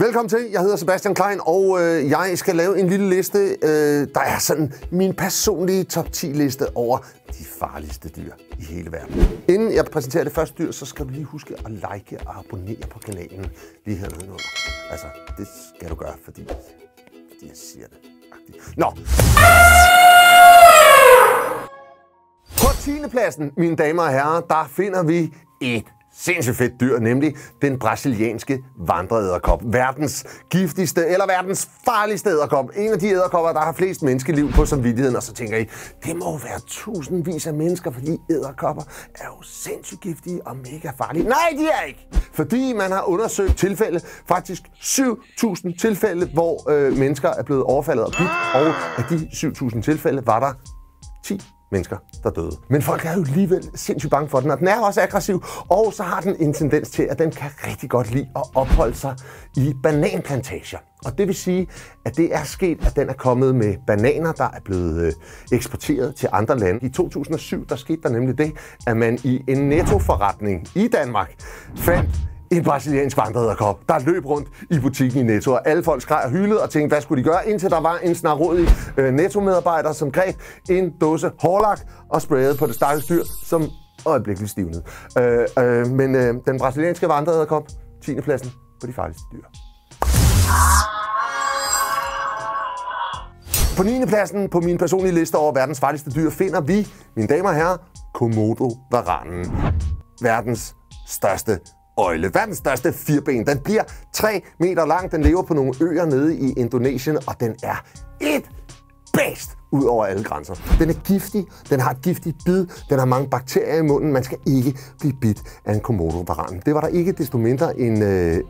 Velkommen til. Jeg hedder Sebastian Klein, og jeg skal lave en lille liste, der er sådan min personlige top 10 liste over de farligste dyr i hele verden. Inden jeg præsenterer det første dyr, så skal du lige huske at like og abonnere på kanalen lige hernede under. Altså, det skal du gøre, fordi jeg siger det. Nå. På 10. pladsen, mine damer og herrer, der finder vi et sindssygt fedt dyr, nemlig den brasilianske vandreedderkop. Verdens giftigste eller verdens farligste edderkop. En af de edderkopper, der har flest menneskeliv på samvittigheden. Og så tænker I, det må være tusindvis af mennesker, fordi edderkopper er jo sindssygt giftige og mega farlige. Nej, de er ikke! Fordi man har undersøgt tilfælde, faktisk 7.000 tilfælde, hvor mennesker er blevet overfaldet og bidt. Og af de 7.000 tilfælde var der 10 mennesker, der døde. Men folk er jo alligevel sindssygt bange for den, og den er også aggressiv, og så har den en tendens til, at den kan rigtig godt lide at opholde sig i bananplantager. Og det vil sige, at det er sket, at den er kommet med bananer, der er blevet eksporteret til andre lande. I 2007, der skete der nemlig det, at man i en Netto-forretning i Danmark fandt en brasiliansk vandreedderkop, der løb rundt i butikken i Netto, og alle folk skreg og hylede og tænkte, hvad skulle de gøre, indtil der var en snarrådig Netto-medarbejder, som greb en dåse hårlak og sprayede på det stakkels dyr, som øjeblikkeligt stivnede. Men den brasilianske vandreedderkop, 10. pladsen på de farligste dyr. På 9. pladsen på min personlige liste over verdens farligste dyr finder vi, mine damer og herrer, Komodo-varanen. Verdens største øgle. Verdens største firben. Den bliver 3 meter lang. Den lever på nogle øer nede i Indonesien, og den er et bedst ud over alle grænser. Den er giftig, den har et giftigt bid, den har mange bakterier i munden. Man skal ikke blive bidt af en Komodo-varan. Det var der ikke desto mindre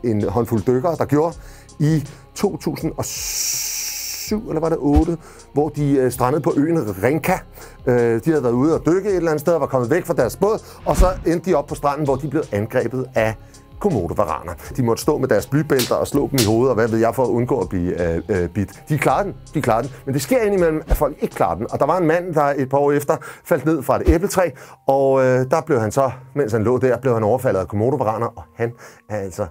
en håndfuld dykkere, der gjorde i 2007, eller var det 8, hvor de strandede på øen Rinca. De havde været ude og dykke et eller andet sted og var kommet væk fra deres båd, og så endte de op på stranden, hvor de blev angrebet af Komodo-varaner. De måtte stå med deres blybælter og slå dem i hovedet, og hvad ved jeg, for at undgå at blive bidt. De klarede den, men det sker indimellem, at folk ikke klarer den. Og der var en mand, der et par år efter faldt ned fra et æbletræ, og der blev han så, mens han lå der, blev han overfaldet af Komodo-varaner, og han er altså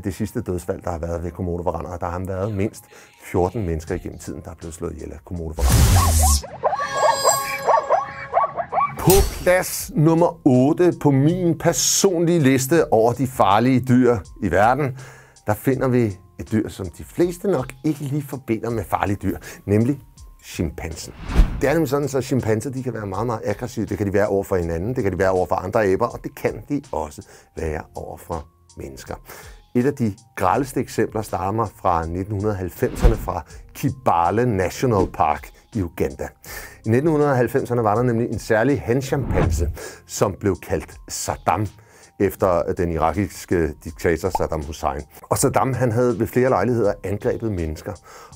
det sidste dødsfald, der har været ved Komodo-varaner, og der har været mindst 14 mennesker igennem tiden, der er blevet slået ihjel af Komodo-varaner. På plads nummer 8 på min personlige liste over de farlige dyr i verden, der finder vi et dyr, som de fleste nok ikke lige forbinder med farlige dyr, nemlig chimpansen. Det er nemlig sådan, at chimpanser de kan være meget, meget aggressive. Det kan de være over for hinanden, det kan de være over for andre aber, og det kan de også være over for mennesker. Et af de grelleste eksempler stammer fra 1990'erne fra Kibale National Park i Uganda. I 1990'erne var der nemlig en særlig hanchimpanse, som blev kaldt Saddam, efter den irakiske diktator Saddam Hussein. Og Saddam han havde ved flere lejligheder angrebet mennesker,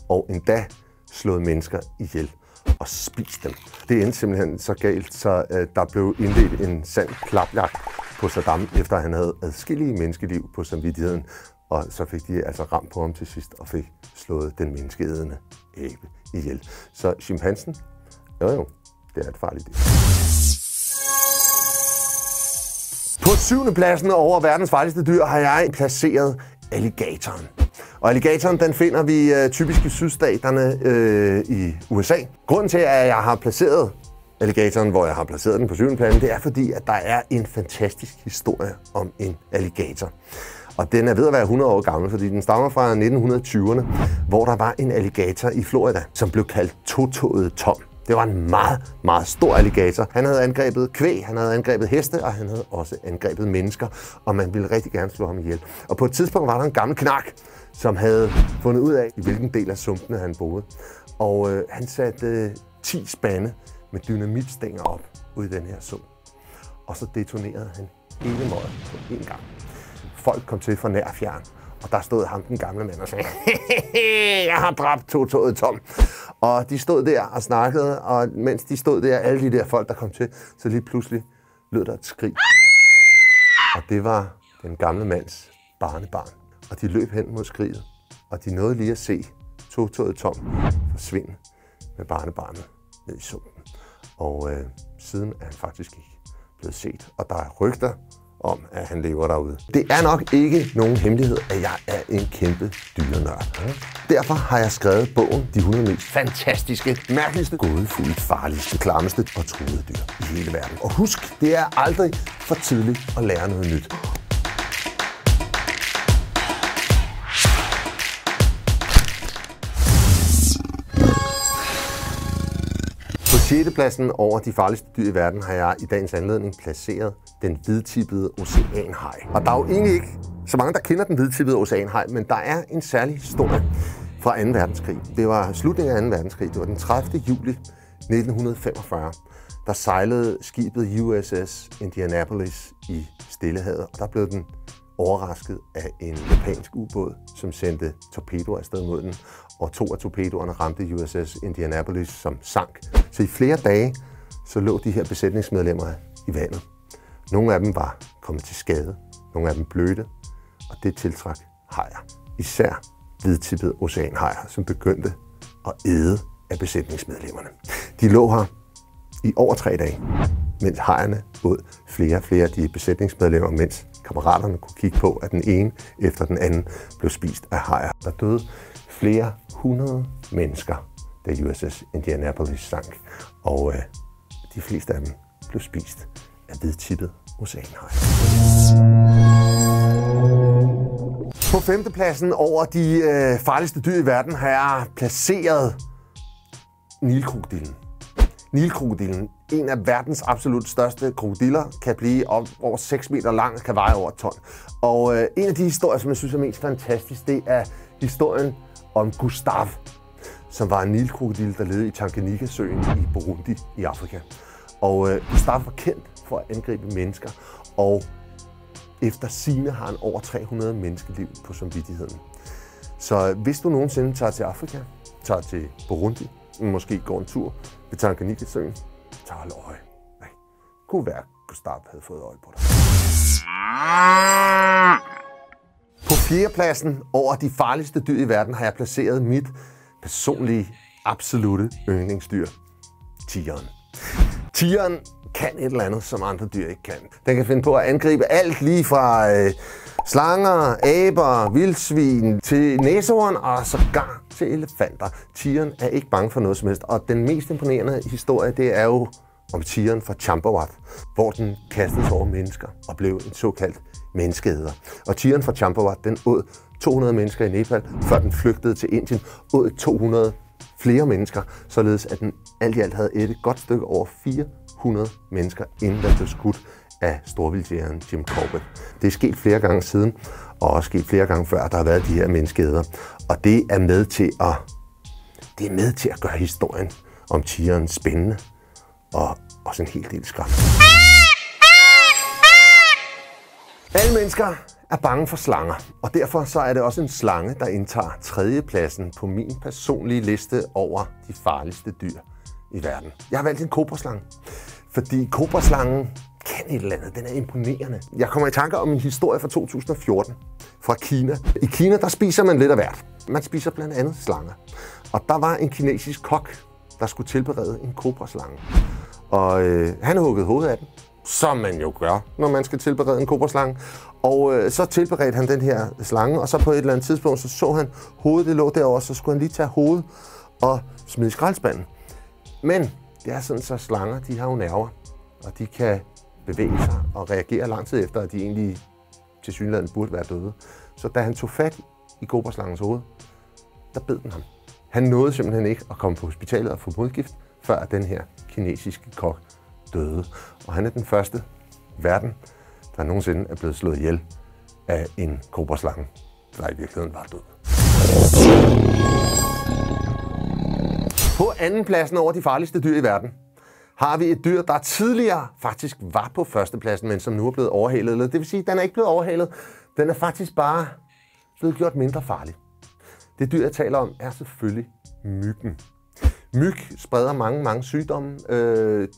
og endda slået mennesker ihjel og spist dem. Det endte simpelthen så galt, så der blev indledt en sand klapjagt på Saddam, efter han havde adskillige menneskeliv på samvittigheden, og så fik de altså ramt på ham til sidst og fik slået den menneskeædende abe ihjel. Så chimpansen, jo, det er et farligt dyr. På 7. pladsen over verdens farligste dyr har jeg placeret alligatoren. Og alligatoren, den finder vi typisk i sydstaterne i USA. Grunden til, at jeg har placeret alligatoren, hvor jeg har placeret den på 7. pladsen, det er fordi, at der er en fantastisk historie om en alligator. Og den er ved at være 100 år gammel, fordi den stammer fra 1920'erne, hvor der var en alligator i Florida, som blev kaldt totået Tom. Det var en meget, meget stor alligator. Han havde angrebet kvæg, han havde angrebet heste, og han havde også angrebet mennesker, og man ville rigtig gerne slå ham ihjel. Og på et tidspunkt var der en gammel knak, som havde fundet ud af, i hvilken del af sumpene han boede. Og han satte 10 spande med dynamitstænger op ude i den her sump. Og så detonerede han hele møget på én gang. Folk kom til fra nær og fjern, og der stod ham, den gamle mand, og sagde, jeg har dræbt totået Tom. Og de stod der og snakkede, og mens de stod der, alle de der folk, der kom til, så lige pludselig lød der et skrig. Og det var den gamle mands barnebarn. Og de løb hen mod skriget, og de nåede lige at se totået Tom forsvinde med barnebarnet ned i sumpen. Og siden er han faktisk ikke blevet set. Og der er rygter om, at han lever derude. Det er nok ikke nogen hemmelighed, at jeg er en kæmpe dyrenørd. Derfor har jeg skrevet bogen De 100 mest fantastiske, mærkeligste, gådefulde, farligste, klammeste og truede dyr i hele verden. Og husk, det er aldrig for tidligt at lære noget nyt. På 6. pladsen over de farligste dyr i verden har jeg i dagens anledning placeret den hvidtippede oceanhaj. Og der er jo egentlig ikke så mange, der kender den hvidtippede oceanhaj, men der er en særlig historie fra 2. verdenskrig. Det var slutningen af 2. verdenskrig. Det var den 30. juli 1945. Der sejlede skibet USS Indianapolis i Stillehavet, og der blev den overrasket af en japansk ubåd, som sendte torpedoer afsted mod den, og 2 af torpedoerne ramte USS Indianapolis, som sank. Så i flere dage så lå de her besætningsmedlemmer i vandet. Nogle af dem var kommet til skade, nogle af dem blødte, og det tiltrak hajer. Især hvidtippede oceanhajer, som begyndte at æde af besætningsmedlemmerne. De lå her i over 3 dage, mens hajerne åd flere og flere af de besætningsmedlemmer, mens kammeraterne kunne kigge på, at den ene efter den anden blev spist af hajer. Der døde flere 100 mennesker, da USS Indianapolis sank, og de fleste af dem blev spist af hvidtippet oceanhaj. På 5. pladsen over de farligste dyr i verden har jeg placeret nilkrokodillen. Nilkrokodillen, en af verdens absolut største krokodiller, kan blive over 6 meter lang og kan veje over et ton. Og en af de historier, som jeg synes er mest fantastisk, det er historien om Gustav, som var en nilkrokodille, der levede i Tanganyika-søen i Burundi i Afrika. Og Gustav var kendt for at angribe mennesker, og efter sigende har han over 300 menneskeliv på samvittigheden. Så hvis du nogensinde tager til Afrika, tager til Burundi, måske går en tur ved Tanganyika-søen, så hold øje. Nej, kunne være, at Gustav havde fået øje på dig. På 4. pladsen over de farligste dyr i verden har jeg placeret mit personlige, absolutte yndlingsdyr, tigeren. Tigeren kan et eller andet, som andre dyr ikke kan. Den kan finde på at angribe alt lige fra slanger, aber, vildsvin til næsehorn og sågar til elefanter. Tigeren er ikke bange for noget som helst, og den mest imponerende historie, det er jo om tigeren fra Champawat, hvor den kastede sig over mennesker og blev en såkaldt menneskeæder. Og tigeren fra Champawat, den åd 200 mennesker i Nepal, før den flygtede til Indien, åd 200 flere mennesker, således at den alt i alt havde et godt stykke over 400 mennesker, inden den blev skudt af storvildtjægeren Jim Corbett. Det er sket flere gange siden, og også sket flere gange før, der har været de her menneskeæder. Og det er med til at gøre historien om tigeren spændende og også en hel del skræmmende. Alle mennesker er bange for slanger, og derfor så er det også en slange, der indtager 3. pladsen på min personlige liste over de farligste dyr i verden. Jeg har valgt en kobraslange, fordi kobraslangen kan et eller andet. Den er imponerende. Jeg kommer i tanke om en historie fra 2014 fra Kina. I Kina, der spiser man lidt af hvert. Man spiser blandt andet slanger. Og der var en kinesisk kok, der skulle tilberede en kobraslange. Og han huggede hovedet af den, som man jo gør, når man skal tilberede en kobraslange. Og så tilberedte han den her slange, og så på et eller andet tidspunkt, så han hovedet, det lå derovre, så skulle han lige tage hovedet og smide i skraldespanden. Men det er sådan, så slanger, de har jo nerver, og de kan bevæge sig og reagere lang tid efter, at de egentlig tilsyneladende burde være døde. Så da han tog fat i kobraslangens hoved, der bed den ham. Han nåede simpelthen ikke at komme på hospitalet og få modgift, før den her kinesiske kok døde. Og han er den første i verden, der nogensinde er blevet slået ihjel af en kobraslange, der i virkeligheden var død. På 2. pladsen over de farligste dyr i verden har vi et dyr, der tidligere faktisk var på 1. pladsen, men som nu er blevet overhalet. Det vil sige, at den er ikke blevet overhalet. Den er faktisk bare blevet gjort mindre farlig. Det dyr, jeg taler om, er selvfølgelig myggen. Myg spreder mange sygdomme.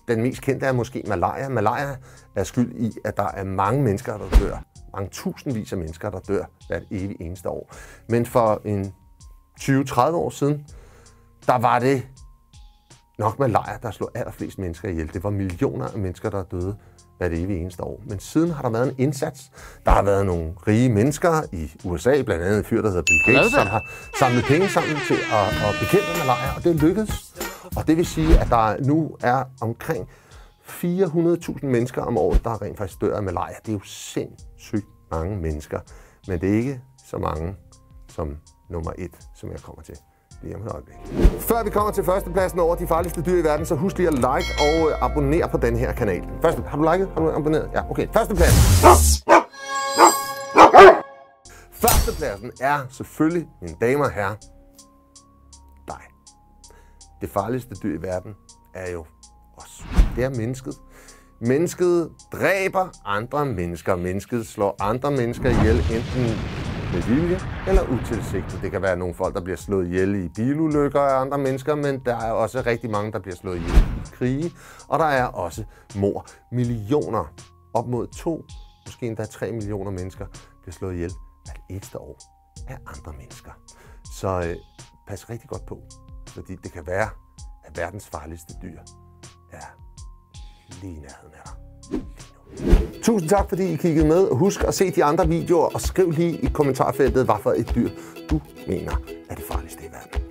Den mest kendte er måske malaria. Malaria er skyld i, at der er mange mennesker, der dør. Mange tusindvis af mennesker, der dør hvert evig eneste år. Men for en 20-30 år siden, der var det nok malaria, der slog allerflest mennesker ihjel. Det var millioner af mennesker, der døde hvert evig eneste år. Men siden har der været en indsats. Der har været nogle rige mennesker i USA, blandt andet en fyr, der hedder Bill Gates, som har samlet penge sammen til at bekæmpe malaria, og det er lykkedes. Og det vil sige, at der nu er omkring 400.000 mennesker om året, der rent faktisk dør af malaria. Det er jo sindssygt mange mennesker, men det er ikke så mange som nummer 1, som jeg kommer til lige om et øjeblik. Før vi kommer til førstepladsen over de farligste dyr i verden, så husk lige at like og abonnere på den her kanal. Har du liket? Har du abonneret? Ja, okay. Førstepladsen. Førstepladsen er selvfølgelig, mine damer og herrer, dig. Det farligste dyr i verden er jo os. Det er mennesket. Mennesket dræber andre mennesker. Mennesket slår andre mennesker ihjel, enten med vilje eller utilsigtet. Det kan være nogle folk, der bliver slået ihjel i bilulykker af andre mennesker, men der er også rigtig mange, der bliver slået ihjel i krige. Og der er også mord. Millioner, op mod 2, måske endda 3 millioner mennesker, bliver slået ihjel hvert eneste år af andre mennesker. Så pas rigtig godt på, fordi det kan være, at verdens farligste dyr er lige i nærheden af dig. Tusind tak, fordi I kiggede med. Husk at se de andre videoer, og skriv lige i kommentarfeltet, hvad for et dyr du mener er det farligste i verden.